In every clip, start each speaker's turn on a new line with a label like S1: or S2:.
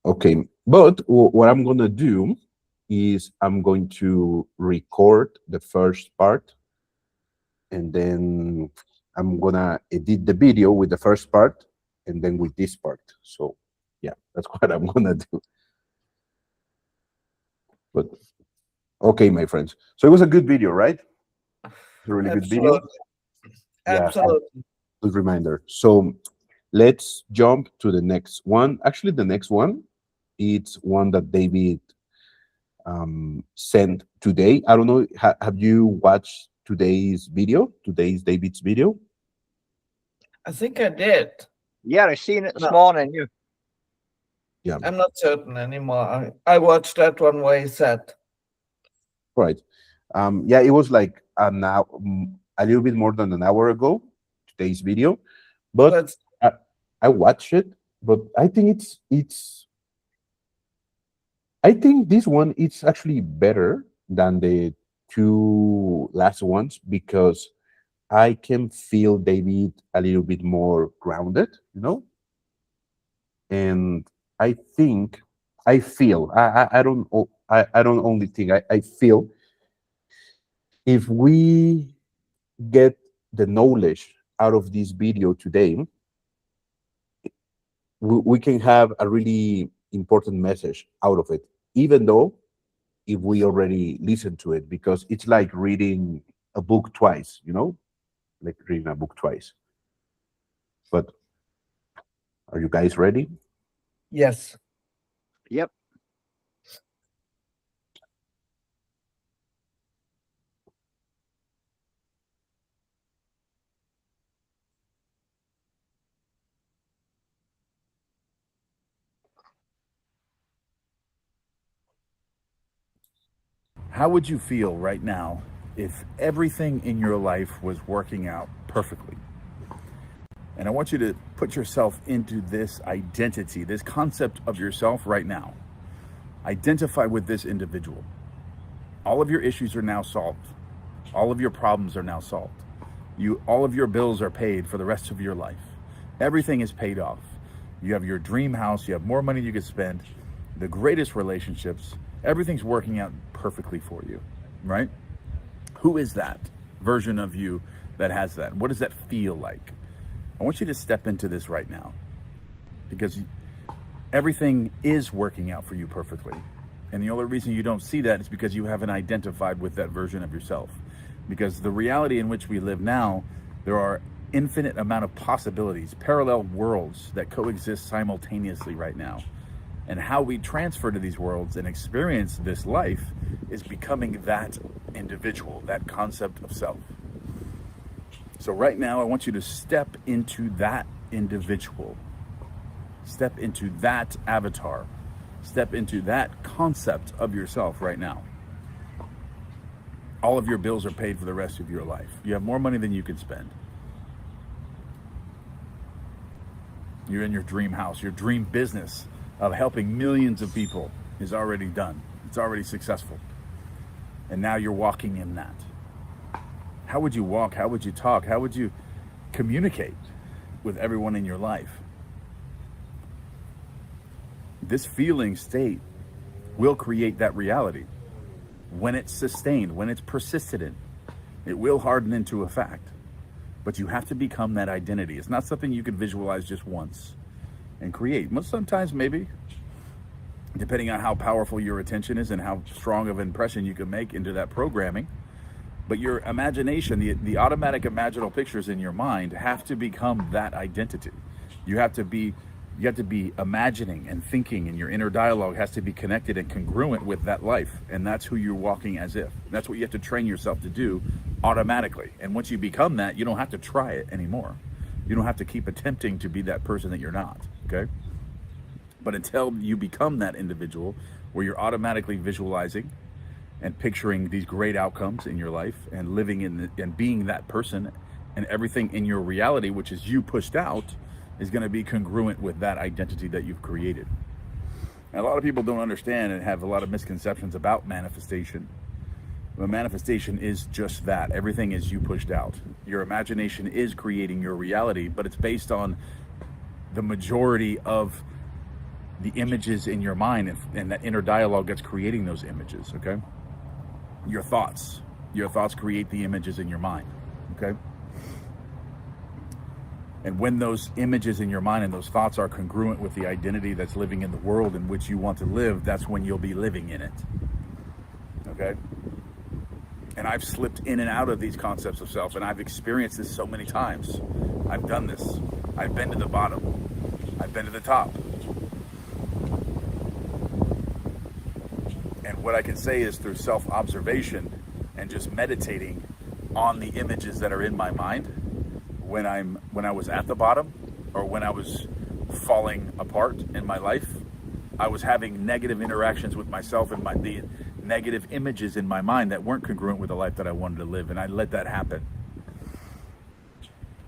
S1: Okay, but what I'm gonna do is I'm going to record the first part, and then I'm gonna edit the video with the first part and then with this part. So yeah, that's what I'm gonna do. But okay, my friends. So it was a good video, right? It's a really good video.
S2: Absolutely.
S1: Yeah,
S2: Absolutely.
S1: good reminder. So let's jump to the next one. Actually, the next one, it's one that David sent today. I don't know. Have you watched today's video? Today's David's video?
S2: I think I did.
S3: Yeah, I seen it this
S2: No,
S3: morning. You.
S1: Yeah.
S2: I'm not certain anymore. I watched that one where he said,
S1: Right. Yeah, it was like a little bit more than an hour ago, today's video. But
S2: let's,
S1: I watched it, but I think I think this one is actually better than the two last ones because I can feel David a little bit more grounded, and I think I feel I don't only think I feel if we get the knowledge out of this video today, we can have a really important message out of it, even though if we already listen to it, because it's like reading a book twice, like reading a book twice. But are you guys ready?
S2: yes.
S3: Yep.
S4: How would you feel right now if everything in your life was working out perfectly? And I want you to put yourself into this identity, this concept of yourself right now. Identify with this individual. All of your issues are now solved. All of your problems are now solved. All of your bills are paid for the rest of your life. Everything is paid off. You have your dream house. You have more money you can spend. The greatest relationships. Everything's working out perfectly for you, right? Who is that version of you that has that? What does that feel like? I want you to step into this right now because everything is working out for you perfectly. And the only reason you don't see that is because you haven't identified with that version of yourself. Because the reality in which we live now, there are infinite amount of possibilities, parallel worlds that coexist simultaneously right now. And how we transfer to these worlds and experience this life is becoming that individual, that concept of self. So right now, I want you to step into that individual. Step into that avatar. Step into that concept of yourself right now. All of your bills are paid for the rest of your life. You have more money than you can spend. You're in your dream house, your dream business of helping millions of people is already done. It's already successful. And now you're walking in that. How would you walk? How would you talk? How would you communicate with everyone in your life? This feeling state will create that reality. When it's sustained, when it's persisted in, it will harden into a fact. But you have to become that identity. It's not something you can visualize just once and create. Sometimes maybe, depending on how powerful your attention is and how strong of an impression you can make into that programming. But your imagination, the automatic imaginal pictures in your mind have to become that identity. You have to be imagining and thinking, and your inner dialogue has to be connected and congruent with that life. And that's who you're walking as if. That's what you have to train yourself to do automatically. And once you become that, you don't have to try it anymore. You don't have to keep attempting to be that person that you're not, okay? But until you become that individual where you're automatically visualizing and picturing these great outcomes in your life and living and being that person, and everything in your reality, which is you pushed out, is going to be congruent with that identity that you've created. And a lot of people don't understand and have a lot of misconceptions about manifestation. But manifestation is just that. Everything is you pushed out. Your imagination is creating your reality, but it's based on the majority of the images in your mind, and that inner dialogue that's creating those images, okay? Your thoughts create the images in your mind, okay? And when those images in your mind and those thoughts are congruent with the identity that's living in the world in which you want to live, that's when you'll be living in it, okay? And I've slipped in and out of these concepts of self, and I've experienced this so many times. I've done this. I've been to the bottom. I've been to the top. And what I can say is through self-observation and just meditating on the images that are in my mind, when I was at the bottom, or when I was falling apart in my life, I was having negative interactions with myself and the negative images in my mind that weren't congruent with the life that I wanted to live, and I let that happen.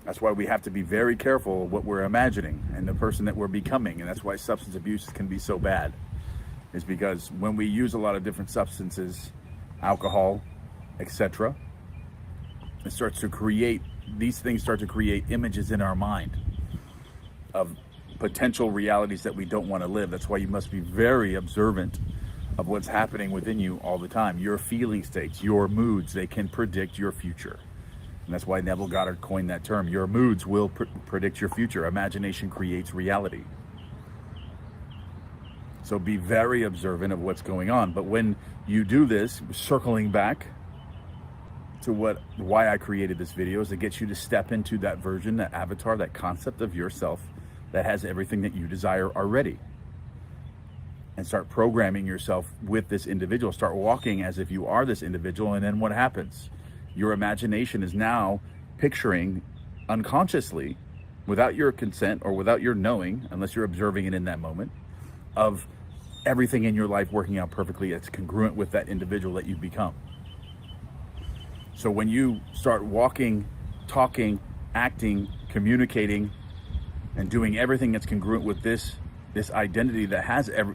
S4: That's why we have to be very careful of what we're imagining and the person that we're becoming, and that's why substance abuse can be so bad, is because when we use a lot of different substances, alcohol, etc., these things start to create images in our mind of potential realities that we don't want to live. That's why you must be very observant of what's happening within you all the time. Your feeling states, your moods, they can predict your future. And that's why Neville Goddard coined that term. Your moods will predict your future. Imagination creates reality. So be very observant of what's going on. But when you do this, circling back to why I created this video, is to get you to step into that version, that avatar, that concept of yourself that has everything that you desire already. And start programming yourself with this individual. Start walking as if you are this individual, and then what happens? Your imagination is now picturing unconsciously, without your consent or without your knowing, unless you're observing it in that moment, of everything in your life working out perfectly. It's congruent with that individual that you've become. So when you start walking, talking, acting, communicating, and doing everything that's congruent with this identity that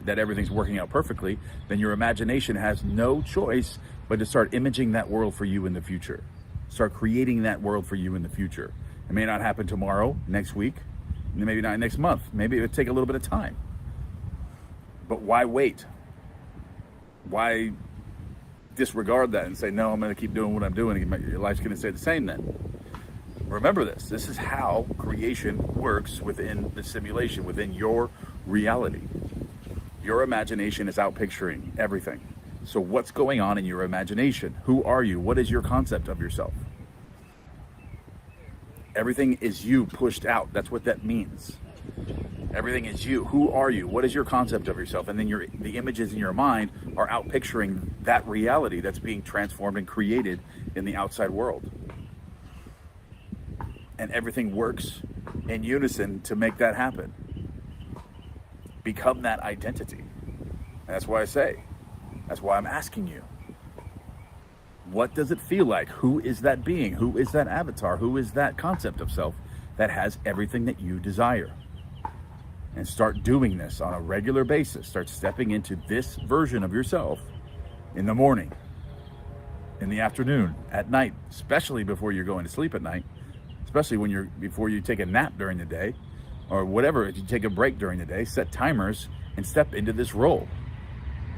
S4: that everything's working out perfectly, then your imagination has no choice but to start imaging that world for you in the future. Start creating that world for you in the future. It may not happen tomorrow, next week, maybe not next month. Maybe it would take a little bit of time. But why wait? Why disregard that and say, no, I'm going to keep doing what I'm doing, and your life's going to stay the same then? Remember this. This is how creation works within the simulation, within your reality. Your imagination is out picturing everything. So what's going on in your imagination? Who are you? What is your concept of yourself? Everything is you pushed out. That's what that means. Everything is you. Who are you? What is your concept of yourself? And then the images in your mind are out picturing that reality that's being transformed and created in the outside world. And everything works in unison to make that happen. Become that identity. And that's why I say, that's why I'm asking you, what does it feel like? Who is that being? Who is that avatar? Who is that concept of self that has everything that you desire? And start doing this on a regular basis. Start stepping into this version of yourself in the morning, in the afternoon, at night, especially before you're going to sleep at night, especially before you take a nap during the day, or whatever. If you take a break during the day, set timers and step into this role.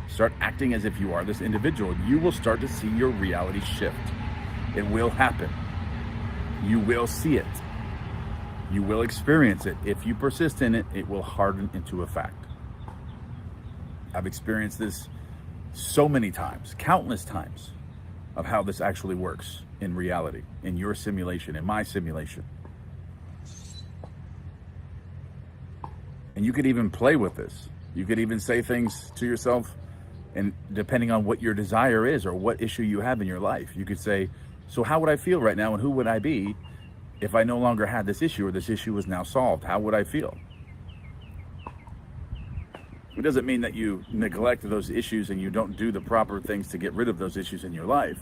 S4: Start acting as if you are this individual. You will start to see your reality shift. It will happen. You will see it. You will experience it. If you persist in it, it will harden into a fact. I've experienced this so many times, countless times, of how this actually works in reality, in your simulation, in my simulation. And you could even play with this. You could even say things to yourself, and depending on what your desire is or what issue you have in your life, you could say, so how would I feel right now, and who would I be if I no longer had this issue, or this issue was now solved? How would I feel? It doesn't mean that you neglect those issues and you don't do the proper things to get rid of those issues in your life.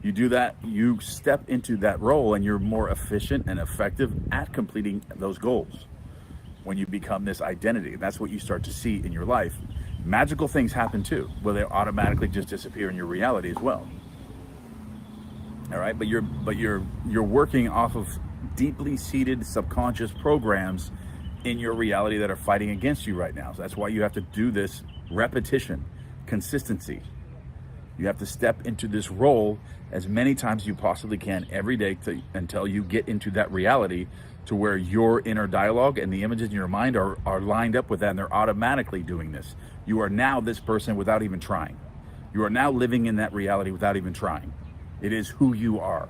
S4: You do that, you step into that role, and you're more efficient and effective at completing those goals when you become this identity. That's what you start to see in your life. Magical things happen too, where they automatically just disappear in your reality as well. All right, but you're working off of deeply seated subconscious programs in your reality that are fighting against you right now. So that's why you have to do this repetition, consistency. You have to step into this role as many times as you possibly can every day until you get into that reality to where your inner dialogue and the images in your mind are lined up with that, and they're automatically doing this. You are now this person without even trying. You are now living in that reality without even trying. It is who you are.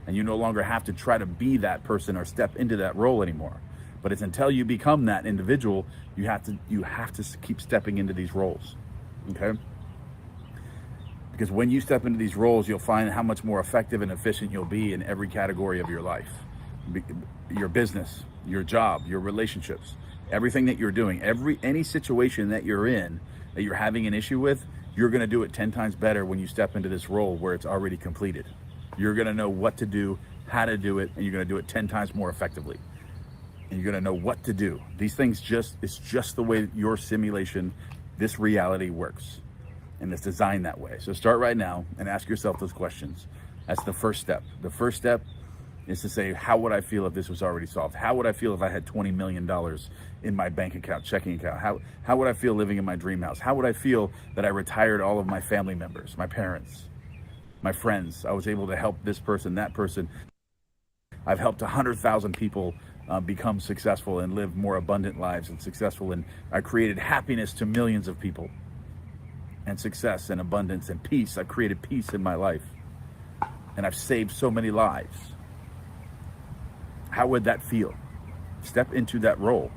S4: And you no longer have to try to be that person or step into that role anymore. But it's until you become that individual, you have to keep stepping into these roles. Okay? Because when you step into these roles, you'll find how much more effective and efficient you'll be in every category of your life. Your business, your job, your relationships, everything that you're doing, any situation that you're in that you're having an issue with, you're going to do it 10 times better when you step into this role where it's already completed. You're going to know what to do, how to do it, and you're going to do it 10 times more effectively. And you're going to know what to do. These things it's just the way your simulation, this reality works. And it's designed that way. So start right now and ask yourself those questions. That's the first step. The first step is to say, how would I feel if this was already solved? How would I feel if I had $20 million in my bank account, checking account? How would I feel living in my dream house? How would I feel that I retired all of my family members, my parents, my friends? I was able to help this person, that person. I've helped 100,000 people become successful and live more abundant lives and successful. And I created happiness to millions of people, and success and abundance and peace. I've created peace in my life, and I've saved so many lives. How would that feel? Step into that role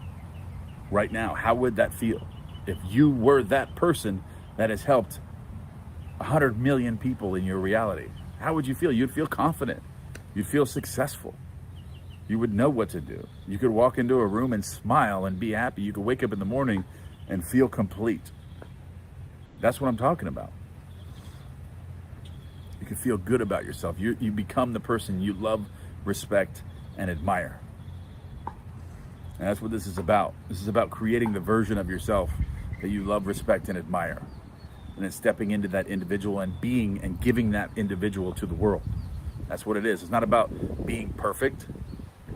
S4: right now. How would that feel if you were that person that has helped 100 million people in your reality? How would you feel? You'd feel confident. You'd feel successful. You would know what to do. You could walk into a room and smile and be happy. You could wake up in the morning and feel complete. That's what I'm talking about. You can feel good about yourself. You become the person you love, respect, and admire. And that's what this is about. This is about creating the version of yourself that you love, respect, and admire. And then stepping into that individual and being and giving that individual to the world. That's what it is. It's not about being perfect.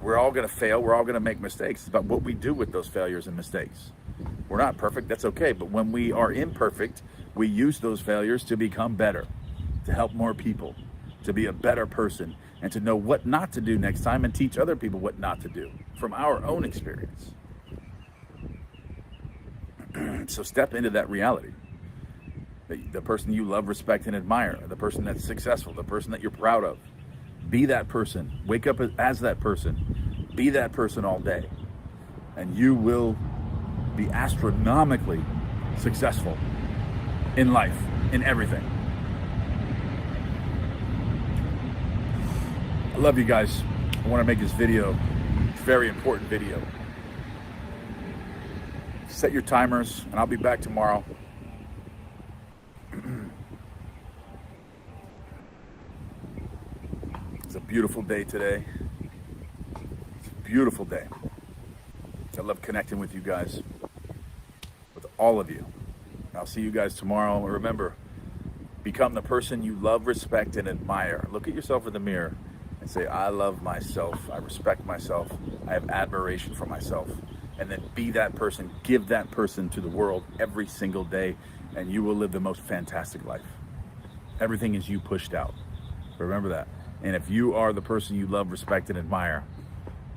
S4: We're all going to fail. We're all going to make mistakes. It's about what we do with those failures and mistakes. We're not perfect. That's okay. But when we are imperfect, we use those failures to become better, to help more people, to be a better person, and to know what not to do next time and teach other people what not to do from our own experience. So step into that reality. The person you love, respect, and admire, the person that's successful, the person that you're proud of. Be that person. Wake up as that person. Be that person all day. And you will be astronomically successful in life, in everything. I love you guys. I want to make this video, it's a very important video. Set your timers, and I'll be back tomorrow. It's a beautiful day today. It's a beautiful day. I love connecting with you guys, with all of you. I'll see you guys tomorrow. Remember, become the person you love, respect, and admire. Look at yourself in the mirror and say, I love myself. I respect myself. I have admiration for myself. And then be that person. Give that person to the world every single day, and you will live the most fantastic life. Everything is you pushed out. Remember that. And if you are the person you love, respect, and admire,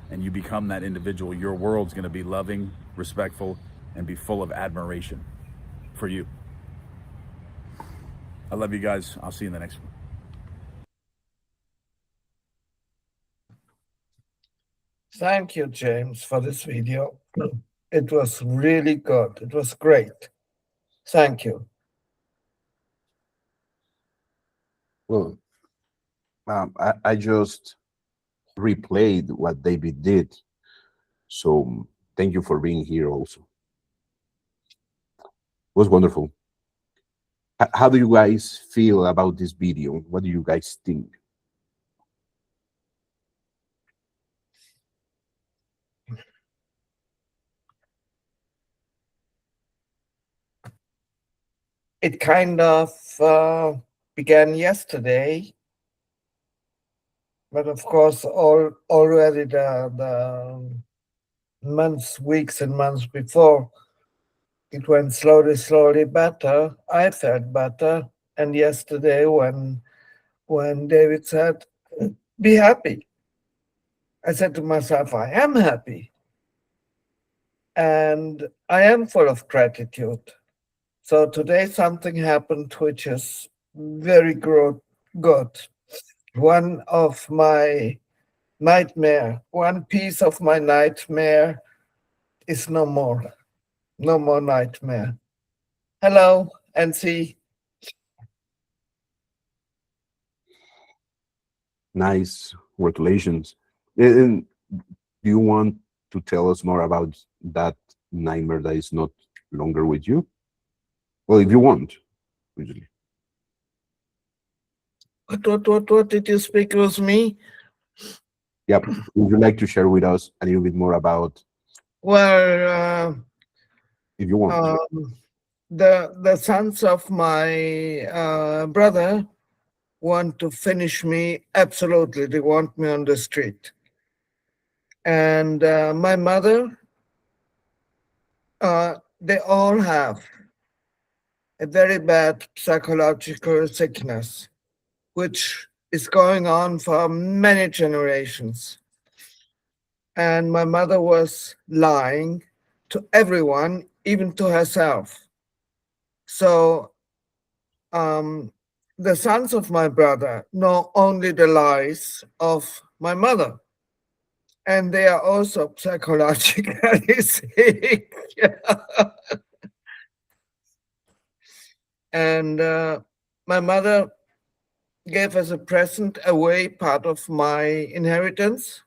S4: and you become that individual, your world's going to be loving, respectful, and be full of admiration for you. I love you guys. I'll see you in the next one.
S2: Thank you, James, for this video. It was really good. It was great. Thank you.
S1: Well, I just replayed what David did. So thank you for being here also. It was wonderful. How do you guys feel about this video? What do you guys think?
S2: It kind of began yesterday, but of course, already the months, weeks, and months before. It went slowly better. I felt better. And yesterday, when David said, "Be happy," I said to myself, "I am happy, and I am full of gratitude." So today something happened which is very good. One of my one piece of my nightmare is no more. No more nightmare. Hello, NC.
S1: Nice. Congratulations. And do you want to tell us more about that nightmare that is not longer with you? Well, if you want, usually.
S2: What did you speak with me?
S1: Yep. Would you like to share with us a little bit more about,
S2: Well,
S1: if you want?
S2: the sons of my brother want to finish me absolutely. They want me on the street. And my mother, they all have a very bad psychological sickness, which is going on for many generations. And my mother was lying to everyone, even to herself. So the sons of my brother know only the lies of my mother, and they are also psychologically sick. And my mother gave as a present away part of my inheritance,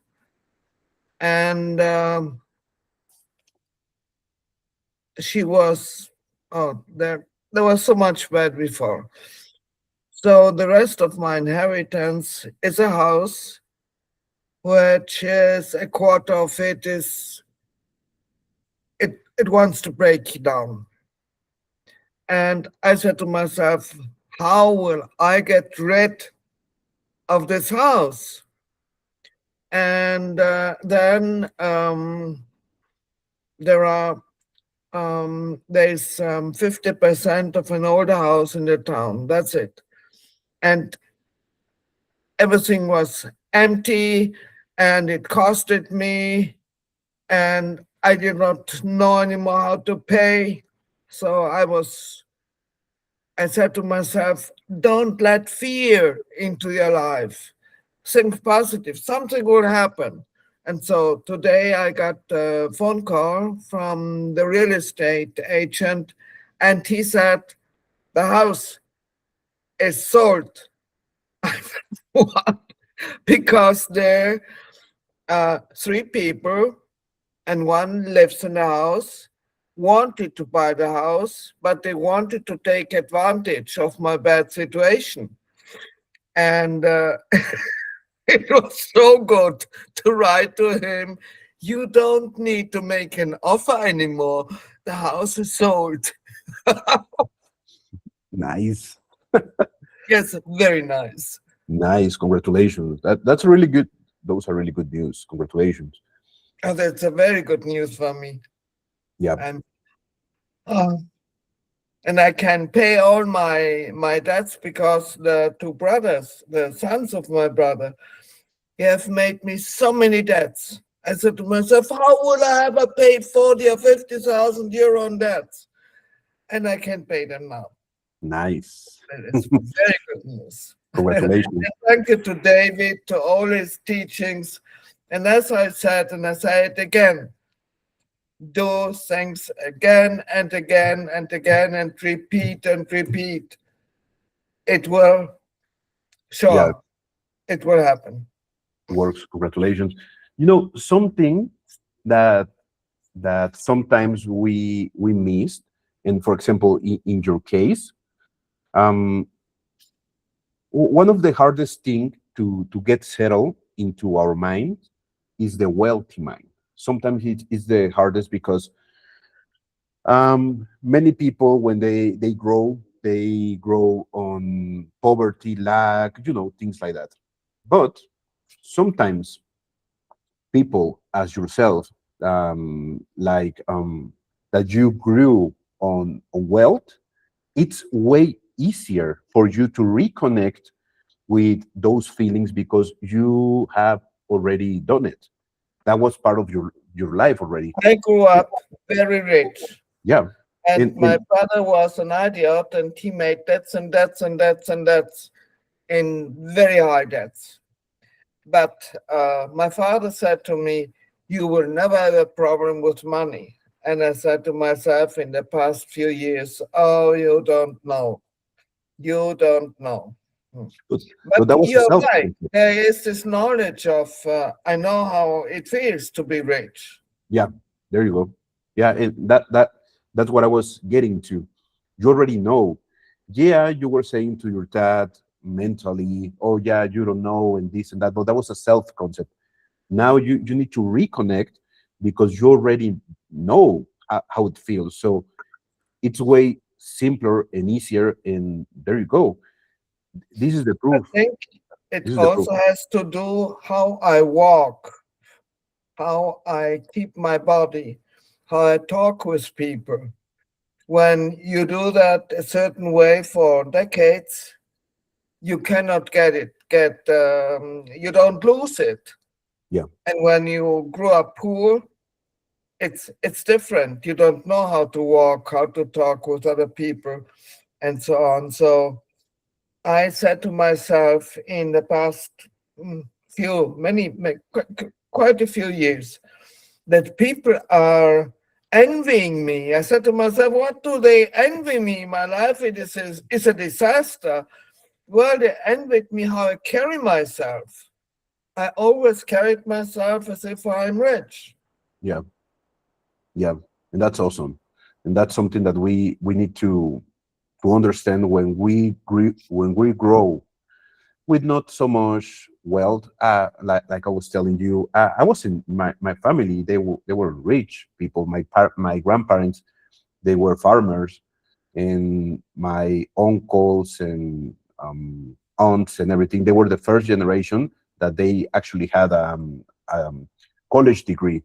S2: and she was there was so much bad before. So the rest of my inheritance is a house, which is a quarter of it is it wants to break down. And I said to myself, how will I get rid of this house? And then there's 50% of an older house in the town. That's it. And everything was empty, and it costed me, and I did not know anymore how to pay. So I said to myself, don't let fear into your life. Think positive, something will happen. And so today I got a phone call from the real estate agent, and he said, the house is sold. What? Because there are three people, and one lives in the house, wanted to buy the house, but they wanted to take advantage of my bad situation. And it was so good to write to him, you don't need to make an offer anymore. The house is sold.
S1: Nice.
S2: Yes, very nice.
S1: Nice. Congratulations. That's really good. Those are really good news. Congratulations.
S2: And that's a very good news for me.
S1: Yeah.
S2: And uh, and I can pay all my debts because the two brothers, the sons of my brother, they have made me so many debts. I said to myself, how would I ever pay 40 or 50,000 euro on debts? And I can pay them now.
S1: Nice.
S2: It's very good news.
S1: Congratulations.
S2: Thank you to David, to all his teachings. And as I said, and I say it again, do things again and again and again and repeat and repeat. It will, sure,
S1: Yeah.
S2: it will happen.
S1: Works. Congratulations. You know, something that sometimes we missed, and for example, in your case, um, one of the hardest thing to get settled into our mind is the wealthy mind. Sometimes it is the hardest because many people when they grow on poverty, lack, things like that. But sometimes people as yourself like that you grew on wealth, it's way easier for you to reconnect with those feelings because you have already done it. That was part of your life already.
S2: I grew up very rich,
S1: Yeah.
S2: and my
S1: And
S2: brother was an idiot, and he made debts and debts and debts and debts in very high debts. But my father said to me, "You will never have a problem with money." And I said to myself in the past few years, "Oh, you don't know. You don't know." Hmm.
S1: but,
S2: But
S1: but that was a
S2: you're
S1: self
S2: right.
S1: concept.
S2: There is this knowledge of, I know how it feels to be rich.
S1: Yeah, there you go. Yeah, and that's what I was getting to. You already know. Yeah, you were saying to your dad mentally, oh yeah, you don't know and this and that, but that was a self concept. Now you need to reconnect because you already know how it feels. So it's way simpler and easier. And there you go. This is the
S2: I
S1: proof.
S2: think it
S1: This is the proof.
S2: also has to do how I walk, how I keep my body, how I talk with people. When you do that a certain way for decades, you cannot you don't lose it.
S1: Yeah,
S2: And when you grew up poor, it's different. You don't know how to walk, how to talk with other people, and so on. So I said to myself in the past quite a few years, that people are envying me. I said to myself, what do they envy me? My life is a disaster. Well, they envied me how I carry myself. I always carried myself as if I'm rich.
S1: yeah, yeah. And that's awesome. And that's something that we need to understand when we grow with not so much wealth. Like I was telling you, I was in my family. They were rich people. My grandparents, they were farmers, and my uncles and aunts and everything. They were the first generation that they actually had college degree.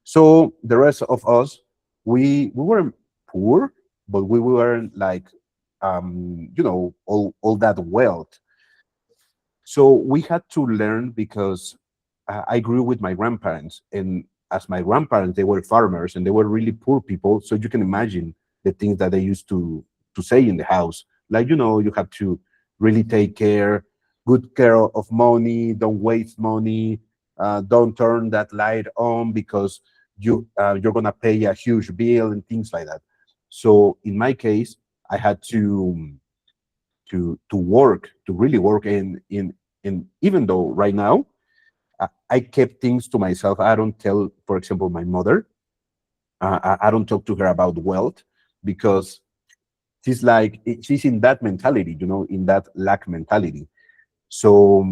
S1: So the rest of us, we weren't poor, but we weren't like all that wealth. So we had to learn because I grew with my grandparents, and as my grandparents, they were farmers and they were really poor people. So you can imagine the things that they used to say in the house, like you have to really take good care of money, don't waste money, don't turn that light on because you're gonna pay a huge bill and things like that. So in my case, I had to work, to really work in even though right now I kept things to myself. I don't tell, for example, my mother. I don't talk to her about wealth because she's in that mentality, in that lack mentality. So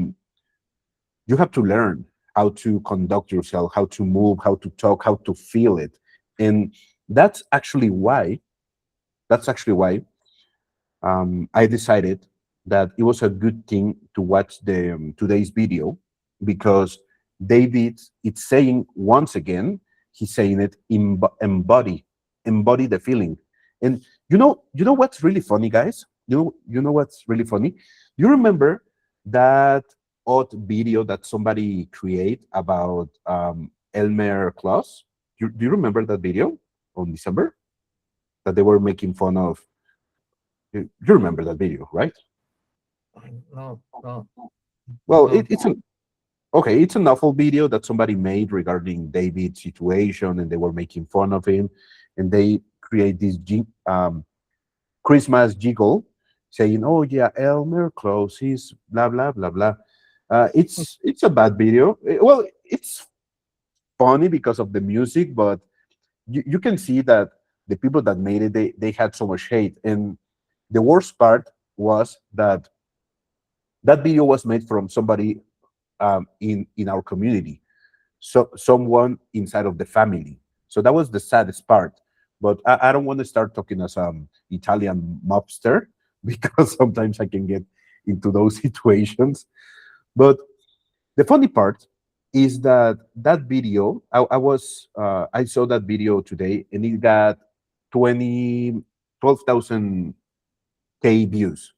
S1: you have to learn how to conduct yourself, how to move, how to talk, how to feel it, and that's actually why. That's actually why I decided that it was a good thing to watch the today's video because David, it's saying once again, he's saying it embody the feeling. And you know what's really funny, guys? You know what's really funny? You remember that odd video that somebody create about Elmer Klaus? Do you remember that video on December that they were making fun of? You remember that video, right?
S2: No, no,
S1: Well,
S2: no.
S1: it's an awful video that somebody made regarding David's situation, and they were making fun of him, and they create this Christmas jiggle, saying, "Oh yeah, Elmer Close, he's blah blah blah blah." It's a bad video. Well, it's funny because of the music, but you can see that the people that made it, they had so much hate, and the worst part was that that video was made from somebody in our community, so someone inside of the family. So that was the saddest part. But I don't want to start talking as Italian mobster because sometimes I can get into those situations. But the funny part is that that video, I saw that video today, and it got 12,000 K views.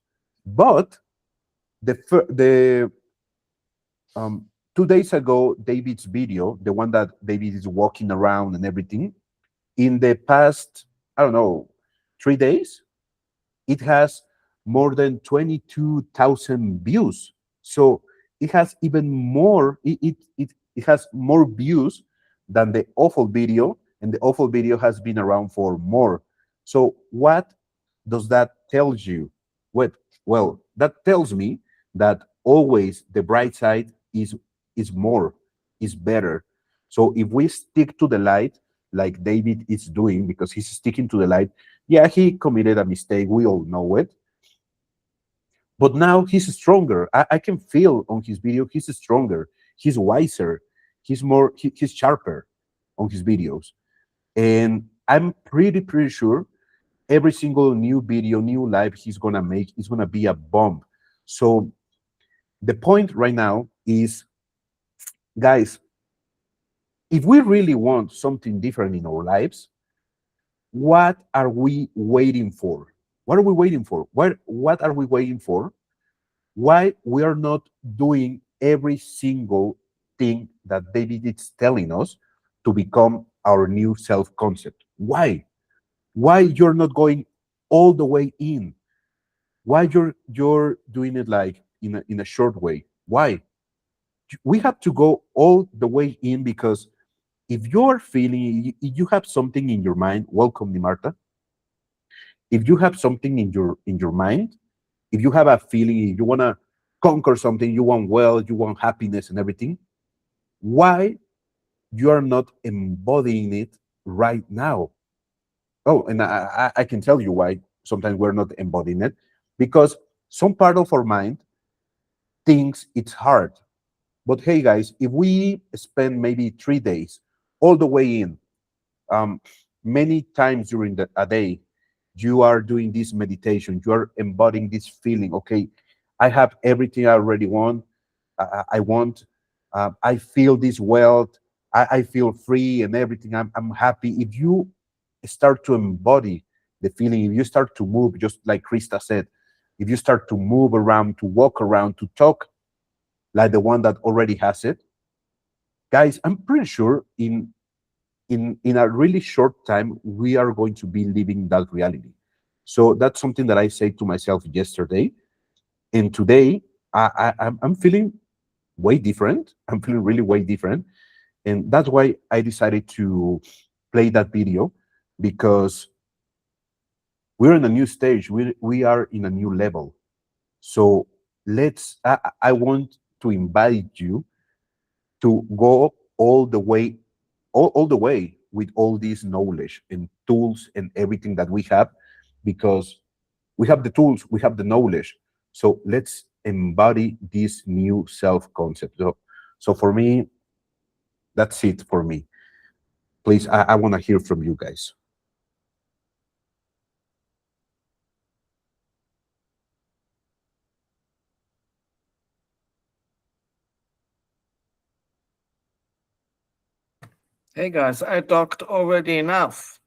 S1: But the 2 days ago, David's video, the one that David is walking around and everything, in the past, I don't know, 3 days, it has more than 22,000 views. So it has even more, it has more views than the awful video, and the awful video has been around for more. So what does that tell you? What? Well, that tells me that always the bright side is more, is better. So if we stick to the light, like David is doing, because he's sticking to the light, yeah, he committed a mistake. We all know it. But now he's stronger. I can feel on his video he's stronger, he's wiser, he's sharper on his videos. And I'm pretty sure every single new video, new live he's gonna make is gonna be a bomb. So the point right now is, guys, if we really want something different in our lives, what are we waiting for? What are we waiting for? What are we waiting for? Why we are not doing every single thing that David is telling us to become our new self-concept? Why? Why you're not going all the way in? Why you're doing it like in a short way? Why? We have to go all the way in, because if you're feeling, if you have something in your mind, welcome, Marta. If you have something in your mind, if you have a feeling, if you want to conquer something, you want wealth, you want happiness and everything, why you are not embodying it right now? Oh, and I can tell you why sometimes we're not embodying it, because some part of our mind thinks it's hard. But hey, guys, if we spend maybe 3 days all the way in, many times during a day, you are doing this meditation, you are embodying this feeling. Okay, I have everything I already want. I want. I feel this wealth. I feel free and everything. I'm happy. If you start to embody the feeling, if you start to move, just like Krista said, if you start to move around, to walk around, to talk like the one that already has it, guys, I'm pretty sure in a really short time we are going to be living that reality. So that's something that I said to myself yesterday, and today I'm feeling way different. I'm feeling really way different, and that's why I decided to play that video, because we're in a new stage. We are in a new level. So I want to invite you to go all the way, all the way with all this knowledge and tools and everything that we have, because we have the tools, we have the knowledge. So let's embody this new self-concept. So for me, that's it for me. Please, I want to hear from you guys.
S2: Hey guys, I talked already enough.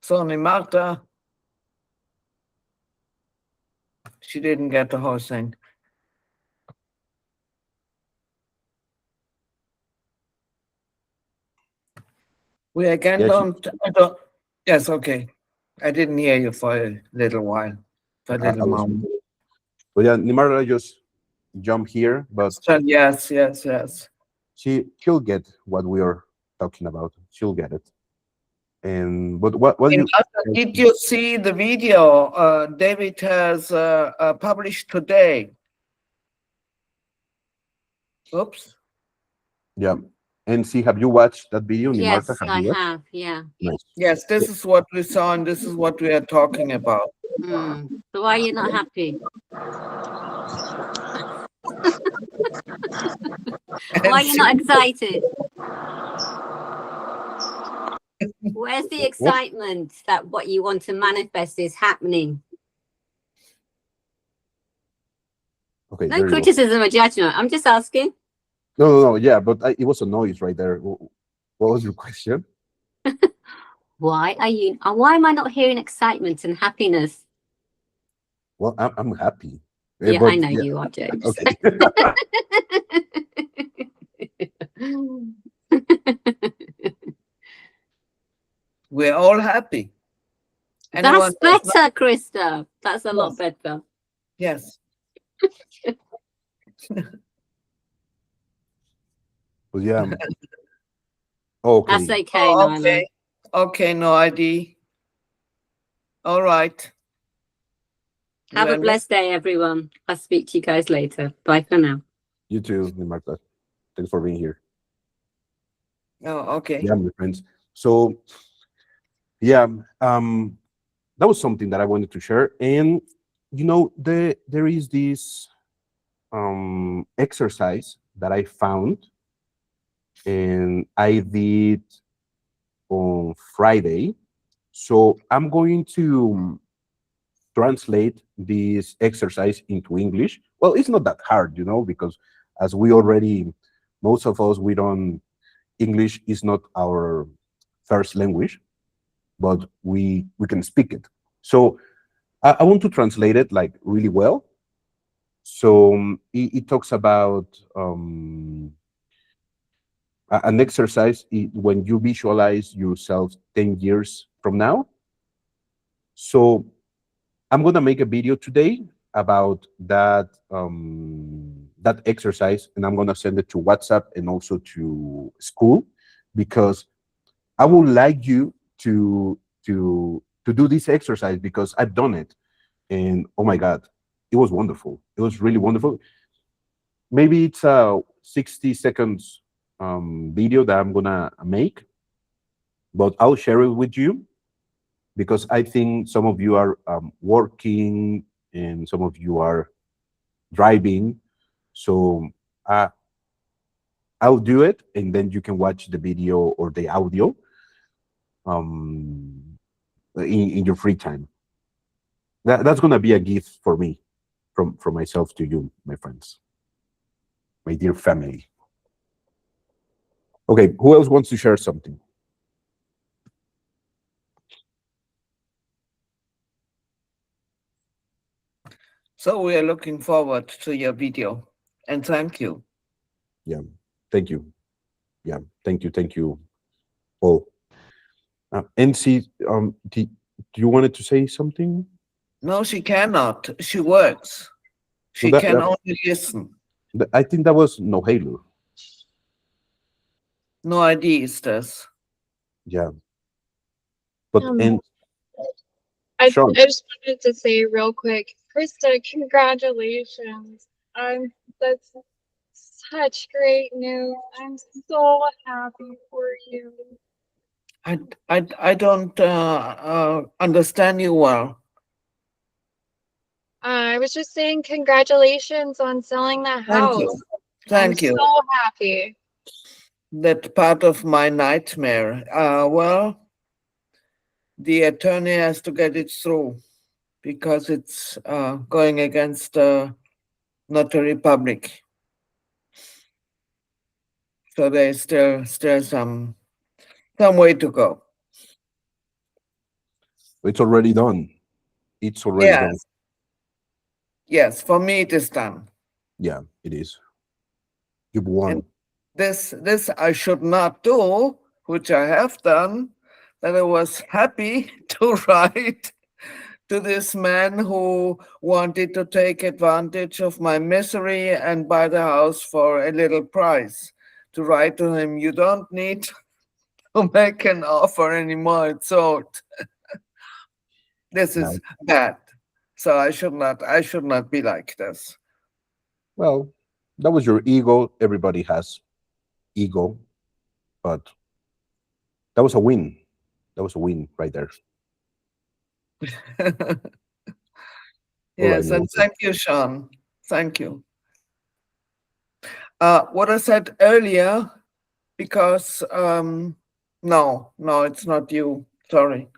S2: So Marta, she didn't get the whole thing. We again yes, okay. I didn't hear you for a little while, for a little moment.
S1: But yeah, Nimarta just jump here, but
S2: So yes.
S1: she'll get what we are talking about. She'll get it. And but what
S2: Hey,
S1: you
S2: Marta, did you see the video David has published today? Oops.
S1: yeah. And see, have you watched that video,
S5: Yes,
S1: Nimarta?
S5: I
S1: You watched?
S5: have. Yeah.
S1: Nice.
S2: Yes, this is what we saw, and this is what we are talking about.
S5: So why are you not happy? Why are you not excited? Where's the excitement that what you want to manifest is happening?
S1: Okay.
S5: No criticism or judgment. I'm just asking.
S1: No. Yeah, but it was a noise right there. What was your question?
S5: Why am I not hearing excitement and happiness?
S1: Well, I'm happy.
S5: Yeah, I
S1: But
S5: know
S1: yeah,
S5: you are, James.
S1: okay.
S2: We're all happy.
S5: That's
S2: Does not?
S5: better, Krista. That's a lot
S2: Yes.
S5: better.
S2: Yes.
S1: But yeah. Okay.
S5: That's okay,
S2: Oh,
S5: Nyla.
S2: okay. Okay, no ID. All right.
S5: Have a
S2: Then-
S5: blessed day, everyone. I'll speak to you guys later. Bye for now.
S1: You too, Magda. Thanks for being here.
S2: Oh, okay.
S1: Yeah, my friends. So yeah, that was something that I wanted to share. And there is this exercise that I found, and I did on Friday. So I'm going to translate this exercise into English. Well, it's not that hard, because as we already, most of us, we don't, English is not our first language, but we can speak it. So I want to translate it like really well. So it talks about an exercise when you visualize yourself 10 years from now. So I'm gonna make a video today about that exercise, and I'm gonna send it to WhatsApp and also to school, because I would like you to do this exercise, because I've done it, and oh my God, it was wonderful. It was really wonderful. Maybe it's a 60 seconds video that I'm gonna make, but I'll share it with you, because I think some of you are working and some of you are driving. So I'll do it, and then you can watch the video or the audio in your free time. That's gonna be a gift for me, from myself to you, my friends, my dear family. Okay, who else wants to share something?
S2: So we are looking forward to your video, and thank you.
S1: Yeah, thank you. Yeah, thank you all. NC, do you wanted to say something?
S2: No, she cannot. She works. She
S1: that-
S2: can
S1: that-
S2: only listen.
S1: I think that was no Halo.
S2: No idea is this.
S1: Yeah, but
S6: Um,
S1: and
S6: I
S1: Sean,
S6: just wanted to say real quick, Krista, congratulations. That's such great news. I'm so happy for you.
S2: I don't understand you well.
S6: I was just saying congratulations on selling that
S2: Thank
S6: house.
S2: you. Thank you.
S6: So happy.
S2: That part of my nightmare. Well, the attorney has to get it through, because it's going against the notary public. So there's still some way to go.
S1: it's already done. It's already done.
S2: Yes. Yes, for me it is done.
S1: Yeah, it is. You've won.
S2: And this I should not do, which I have done, that I was happy to write to this man who wanted to take advantage of my misery and buy the house for a little price. To write to him, you don't need to make an offer anymore, it's sold. This is bad. So I should not be like this.
S1: Well, that was your ego. Everybody has ego, but that was a win. That was a win right there.
S2: Yes,
S1: know.
S2: and thank you, Sean. Thank you. What I said earlier, because no, it's not you. Sorry.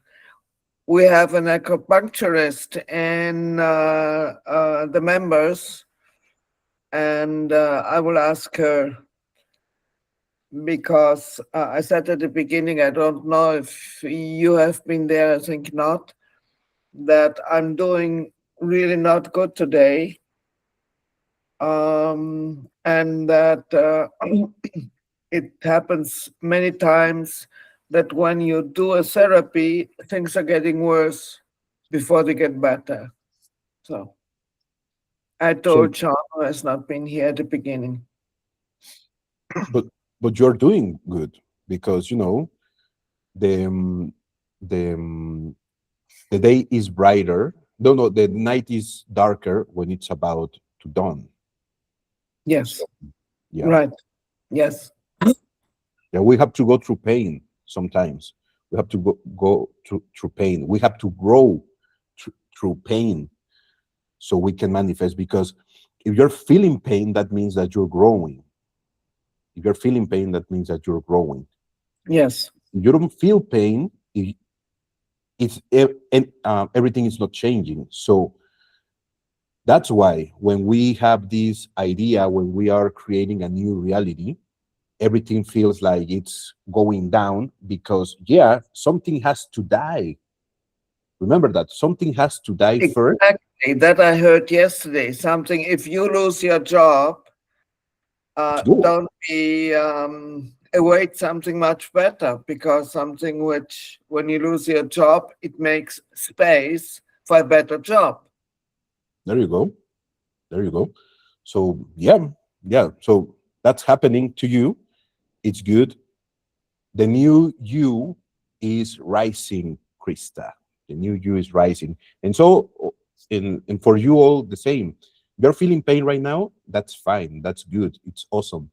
S2: We have an acupuncturist in the members, and I will ask her because I said at the beginning, I don't know if you have been there, I think not, that I'm doing really not good today. And that it happens many times that when you do a therapy, things are getting worse before they get better. So I
S1: So,
S2: told Sean, who has not been here at the beginning.
S1: but you're doing good because the um, the um, the day is brighter. No, the night is darker when it's about to dawn.
S2: Yes,
S1: So yeah,
S2: right. Yes.
S1: yeah, we have to go through pain sometimes. We have to go through pain. We have to grow through pain so we can manifest. Because if you're feeling pain, that means that you're growing. If you're feeling pain, that means that you're growing.
S2: Yes.
S1: If you don't feel pain, everything is not changing. So that's why when we have this idea, when we are creating a new reality, everything feels like it's going down because, yeah, something has to die. Remember that something has to die first.
S2: Exactly. That I heard yesterday. Something, if you lose your job,
S1: It's good.
S2: don't be await something much better, because something which, when you lose your job, it makes space for a better job.
S1: There you go. There you go. So, yeah, yeah. So that's happening to you. It's good. The new you is rising, Krista. The new you is rising. And so, and for you all the same. You're feeling pain right now. That's fine. That's good. It's awesome.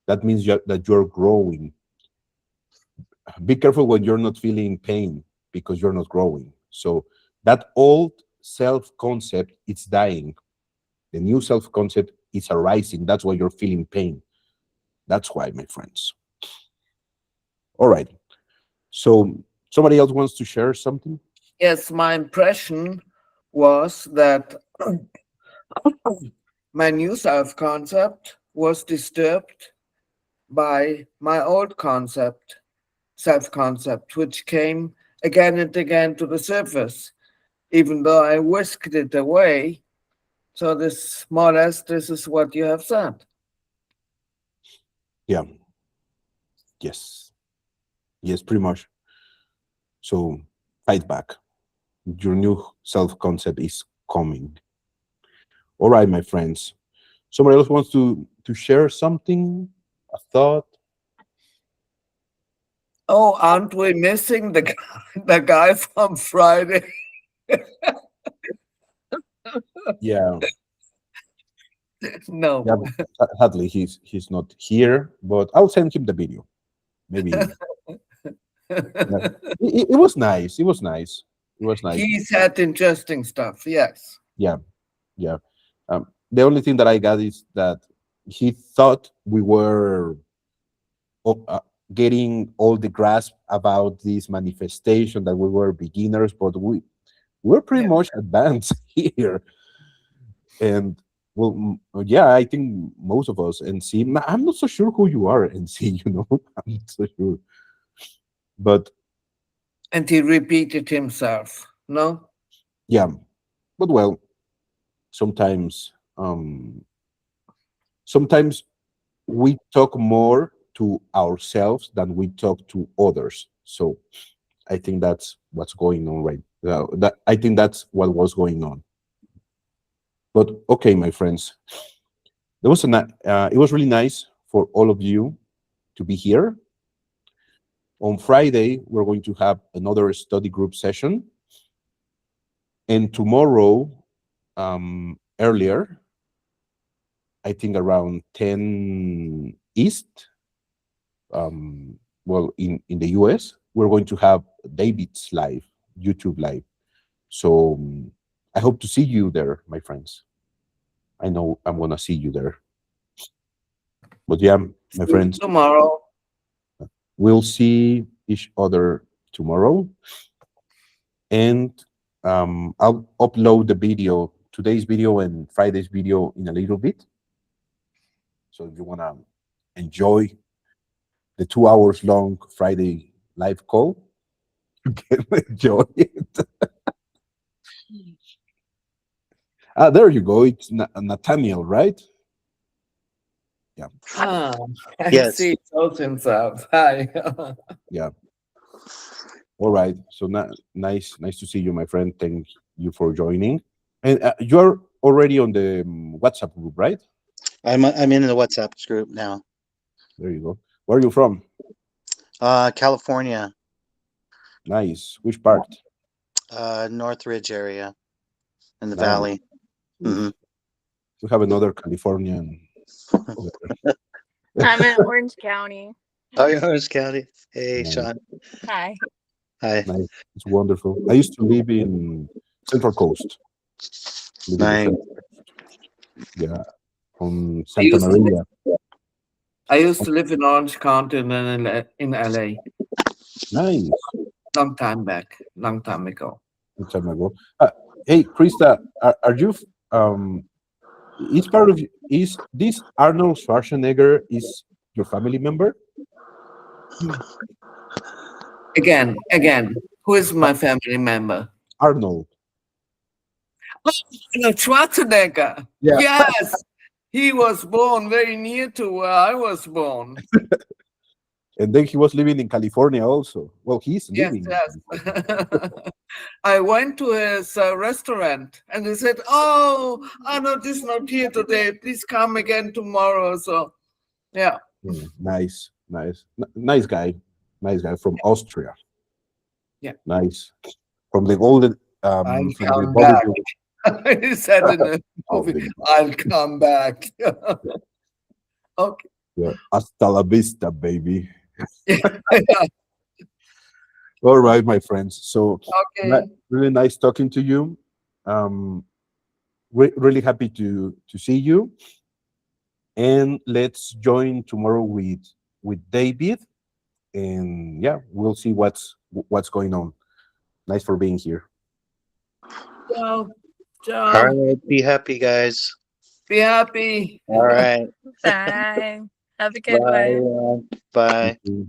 S1: That means that you're growing. Be careful when you're not feeling pain because you're not growing. So that old self-concept, it's dying. The new self-concept is arising. That's why you're feeling pain. That's why, my friends. All right. So somebody else wants to share something?
S2: Yes, my impression was that my new self concept was disturbed by my old concept, self concept, which came again and again to the surface, even though I whisked it away. So, this more or less, this is what you have said.
S1: Yeah. Yes. Yes, pretty much. So fight back. Your new self-concept is coming. All right, my friends. Somebody else wants to share something, a thought?
S2: Oh, aren't we missing the guy, the guy from Friday?
S1: Yeah.
S2: No.
S1: Yeah. Sadly, he's not here, but I'll send him the video. Maybe. Yeah. It was nice. It was nice. It was nice.
S2: He said interesting stuff, yes.
S1: Yeah. Yeah. The only thing that I got is that he thought we were o- uh, getting all the grasp about this manifestation, that we were beginners, but we're pretty
S2: Yeah.
S1: much advanced here. And well, yeah, I think most of us. And see, I'm not so sure who you are. And see, I'm not so sure. But
S2: And he repeated himself, no?
S1: yeah, but well, sometimes, sometimes we talk more to ourselves than we talk to others. So I think that's what's going on right now. That I think that's what was going on. But okay, my friends, it was really nice for all of you to be here. On Friday, we're going to have another study group session, and tomorrow, earlier, I think around 10 East, well, in the US, we're going to have David's live, YouTube live. So I hope to see you there, my friends. I know I'm gonna see you there. But yeah, my
S2: See you
S1: friends,
S2: tomorrow.
S1: we'll see each other tomorrow. And I'll upload the video, today's video and Friday's video, in a little bit. So if you wanna enjoy the 2 hours long Friday live call. You can enjoy it. There you go. It's Nathaniel, right? Yeah.
S2: Ah, I
S7: Yes.
S2: see those himself. Hi.
S1: Yeah. All right. So nice to see you, my friend. Thank you for joining. And you're already on the WhatsApp group, right?
S7: I'm in the WhatsApp group now.
S1: There you go. Where are you from?
S7: California,
S1: Nice. Which part?
S7: Northridge area in the
S1: Nice.
S7: valley. Hmm.
S1: We have another Californian.
S8: I'm in Orange County.
S7: Oh, you're Orange County. Hey,
S1: Nice.
S7: Sean.
S8: Hi.
S7: Hi.
S1: Nice. It's wonderful. I used to live in Central Coast. Live in the
S7: Nice.
S1: Central Coast. Yeah, on
S2: I
S1: Santa
S2: used to
S1: Maria.
S2: I used to live in Orange County and then in LA.
S1: Nice.
S2: Long time back, long time ago.
S1: Long time ago. Hey, Krista, are you? Is part of is this Arnold Schwarzenegger is your family member?
S2: Again, who is my family member?
S1: Arnold.
S2: No, Schwarzenegger.
S1: Yeah.
S2: Yes, he was born very near to where I was born.
S1: And then he was living in California also. Well, he's
S2: Yes,
S1: living.
S2: yes. I went to his restaurant and he said, "Oh, Arnold is not here today. Please come again tomorrow." So, yeah.
S1: Nice guy. Nice guy from Austria.
S2: Yeah.
S1: Nice. From the golden.
S2: I'll
S1: From the
S2: come
S1: golden-
S2: back. He said in the movie, "I'll come back." Okay.
S1: Yeah. Hasta la vista, baby.
S2: Yeah.
S1: All right, my friends. So
S2: Okay.
S1: really nice talking to you. Really happy to see you. And let's join tomorrow with David. And yeah, we'll see what's going on. Nice for being here.
S2: Ciao.
S7: All right. Be happy, guys.
S2: Be happy.
S7: All right.
S8: Bye. Have a good
S7: Bye.
S8: one.
S7: Bye.
S1: Mhm.